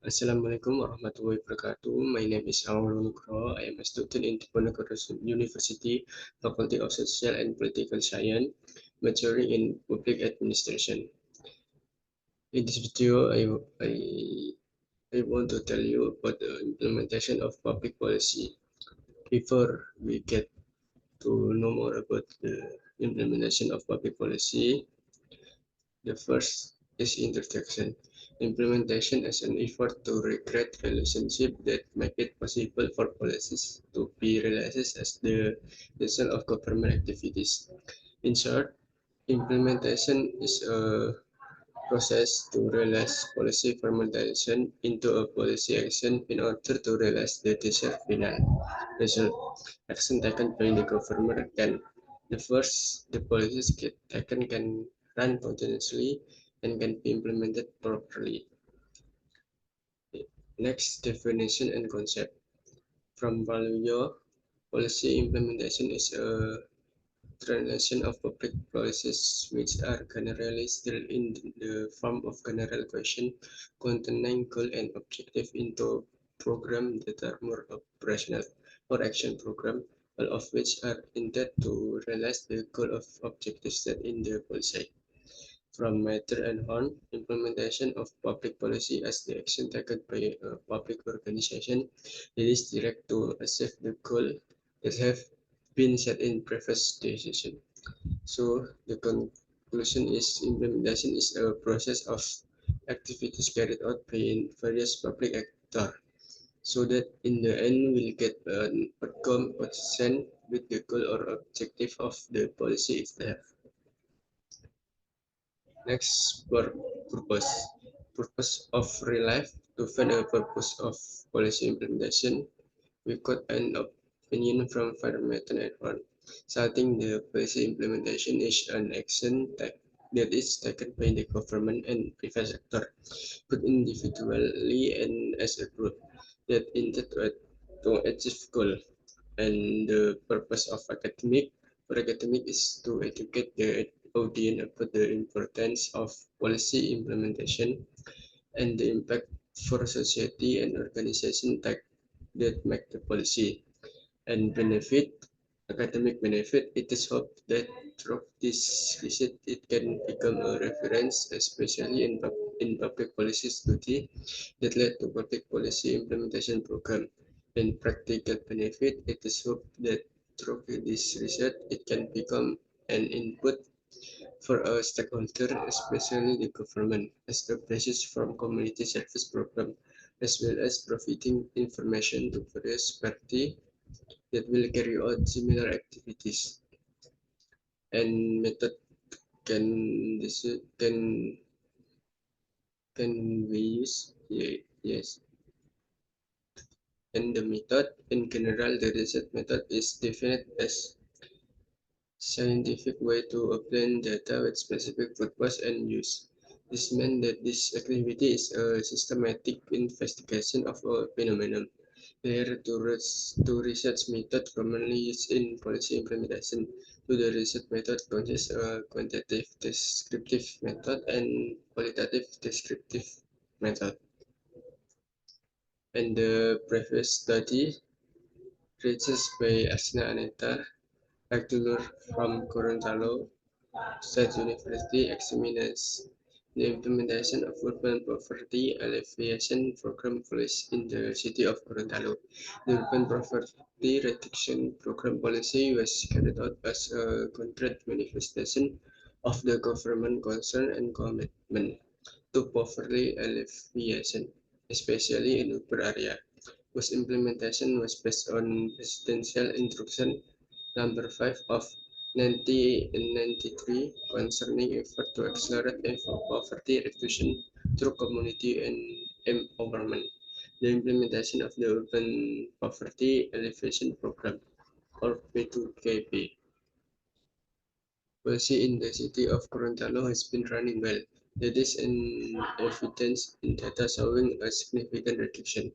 Assalamualaikum warahmatullahi wabarakatuh. My name is Awang Nugroho. I am a student in Nugroho University, Faculty of Social and Political Science, majoring in Public Administration. In this video, I want to tell you about the implementation of public policy. Before we get to know more about the implementation of public policy, the first is introduction. Implementation is an effort to recreate relationships that make it possible for policies to be realized as the result of government activities. In short, implementation is a process to realize policy formalization into a policy action in order to realize the desired final result. Action taken by the government can the policies get taken can run continuously and can be implemented properly. Next, definition and concept. From value, policy implementation is a translation of public policies which are generally still in the form of general question containing goal and objective into program that are more operational or action program, all of which are intended to realize the goal of objectives set in the policy. From matter and horn, implementation of public policy as the action taken by a public organization that is direct to achieve the goal that have been set in previous decision. So the conclusion is implementation is a process of activities carried out by various public actors so that in the end we'll get an outcome consistent with the goal or objective of the policy itself. Next, purpose. Purpose of real life. To find a purpose of policy implementation, we got an opinion from environmental and one, citing the policy implementation is an action that is taken by the government and private sector, both individually and as a group, that intend to achieve goal. And the purpose of academic is to educate the audience about the importance of policy implementation and the impact for society and organization that make the policy and benefit academic benefit. It is hoped that through this research it can become a reference, especially in public policy study that led to public policy implementation program. In practical benefit, it is hoped that through this research it can become an input for a stakeholder, especially the government, as the basis from community service program, as well as providing information to various parties that will carry out similar activities. And method can this can we use? Yeah, yes. And the method in general, the research method is defined as scientific way to obtain data with specific purpose and use. This means that this activity is a systematic investigation of a phenomenon. There to research method commonly used in policy implementation. To the research method consists a quantitative descriptive method and qualitative descriptive method. And the previous study, research by Asna Aneta, Luhur from Gorontalo State University examines the implementation of urban poverty alleviation program policy in the city of Gorontalo. The urban poverty reduction program policy was carried out as a concrete manifestation of the government concern and commitment to poverty alleviation, especially in urban area, whose implementation was based on Presidential Instruction Number 5 of 1993 concerning effort to accelerate poverty reduction through community and empowerment. The implementation of the Urban Poverty Alleviation Program, or P2KB, policy in the city of Gorontalo has been running well. There is an evidence in data showing a significant reduction.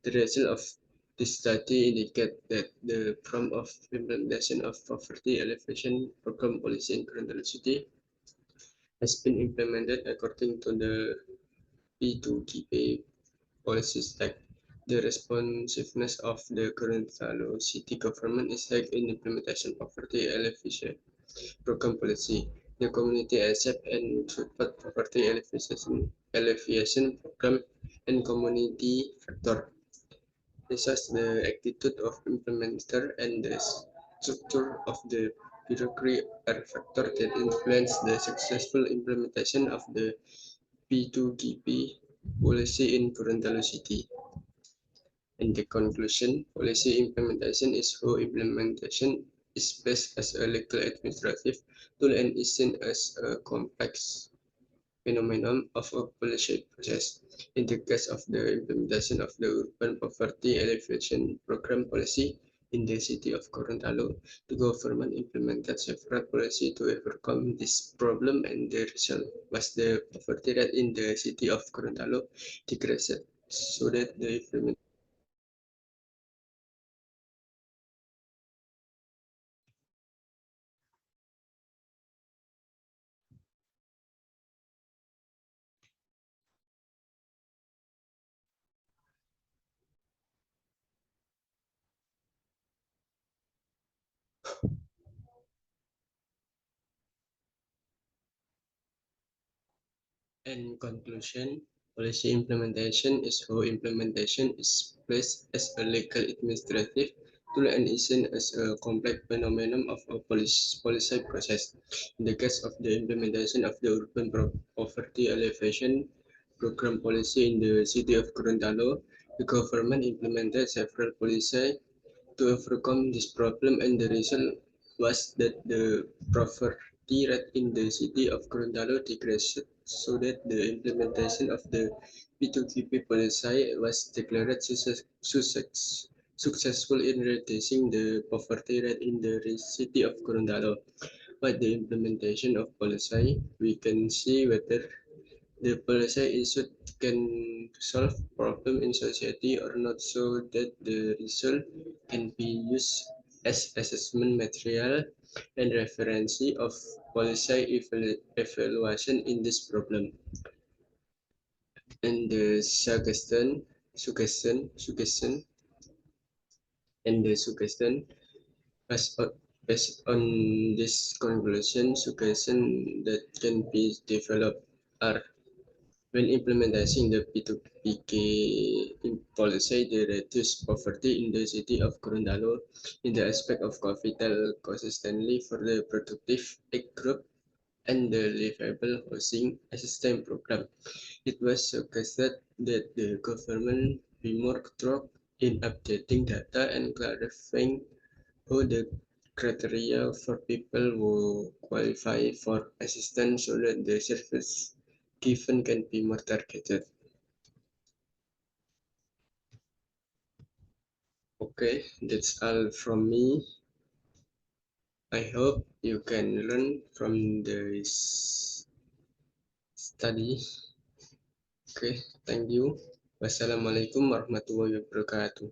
The result of this study indicate that the form of implementation of poverty alleviation program policy in Gorontalo City has been implemented according to the P2GA policies like the responsiveness of the Gorontalo city government is like in implementation poverty alleviation program policy. The community accept and support poverty alleviation program and community factor. Such the attitude of implementer and the structure of the bureaucracy are factors that influence the successful implementation of the P2GP policy in Gorontalo City. In the conclusion, policy implementation is how implementation is based as a legal administrative tool and is seen as a complex phenomenon of a policy process. In the case of the implementation of the urban poverty alleviation program policy in the city of Gorontalo, the government implemented several policies to overcome this problem, and the result was the poverty rate in the city of Gorontalo decreased so that the implementation and conclusion, policy implementation is how implementation is placed as a legal administrative tool and is seen as a complex phenomenon of a policy process. In the case of the implementation of the urban poverty alleviation program policy in the city of Gorontalo, the government implemented several policies to overcome this problem, and the result was that the poverty rate in the city of Gorontalo decreased so that the implementation of the P2GP policy was declared successful in reducing the poverty rate in the city of Gorontalo. By the implementation of policy, we can see whether the policy issue can solve problem in society or not so that the result can be used as assessment material and reference of policy evaluation in this problem. And the suggestion based on, based on this conclusion, suggestion that can be developed are when implementing the P2PK policy, they reduce poverty in the city of Gorontalo in the aspect of capital consistently for the productive age group and the livable housing assistance program. It was suggested that the government be more thorough in updating data and clarifying how the criteria for people who qualify for assistance so that the service given can be more targeted. Okay, that's all from me. I hope you can learn from this study. Okay, thank you. Wassalamualaikum warahmatullahi wabarakatuh.